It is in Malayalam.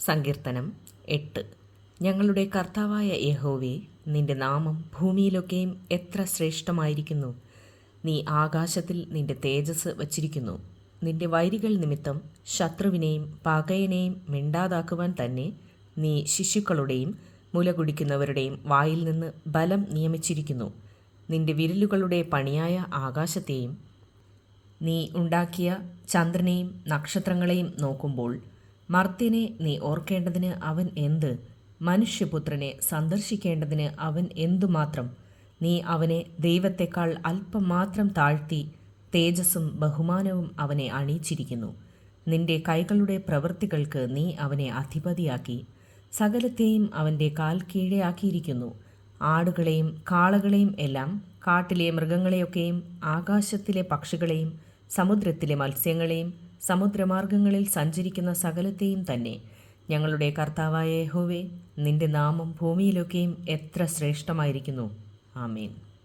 സങ്കീർത്തനം 8. ഞങ്ങളുടെ കർത്താവായ യഹോവേ, നിന്റെ നാമം ഭൂമിയിലൊക്കെയും എത്ര ശ്രേഷ്ഠമായിരിക്കുന്നു. നീ ആകാശത്തിൽ നിന്റെ തേജസ് വച്ചിരിക്കുന്നു. നിന്റെ വൈരികൾ നിമിത്തം ശത്രുവിനെയും പകയനെയും മിണ്ടാതാക്കുവാൻ തന്നെ നീ ശിശുക്കളുടെയും മുലകുടിക്കുന്നവരുടെയും വായിൽ നിന്ന് ബലം നിയമിച്ചിരിക്കുന്നു. നിന്റെ വിരലുകളുടെ പണിയായ ആകാശത്തെയും നീ ഉണ്ടാക്കിയ ചന്ദ്രനെയും നക്ഷത്രങ്ങളെയും നോക്കുമ്പോൾ മർത്യനെ നീ ഓർക്കേണ്ടതിന് അവൻ എന്ത്? മനുഷ്യപുത്രനെ സന്ദർശിക്കേണ്ടതിന് അവൻ എന്തുമാത്രം? നീ അവനെ ദൈവത്തെക്കാൾ അല്പം മാത്രം താഴ്ത്തി തേജസ്സും ബഹുമാനവും അവനെ അണിയിച്ചിരിക്കുന്നു. നിന്റെ കൈകളുടെ പ്രവൃത്തികൾക്ക് നീ അവനെ അധിപതിയാക്കി സകലത്തെയും അവൻ്റെ കാൽ കീഴെയാക്കിയിരിക്കുന്നു. ആടുകളെയും കാളകളെയും എല്ലാം, കാട്ടിലെ മൃഗങ്ങളെയൊക്കെയും, ആകാശത്തിലെ പക്ഷികളെയും, സമുദ്രത്തിലെ മത്സ്യങ്ങളെയും, സമുദ്രമാർഗങ്ങളിൽ സഞ്ചരിക്കുന്ന സകലത്തെയും തന്നെ. ഞങ്ങളുടെ കർത്താവായ യഹോവേ, നിന്റെ നാമം ഭൂമിയിലൊക്കെയും എത്ര ശ്രേഷ്ഠമായിരിക്കുന്നു. ആമേൻ.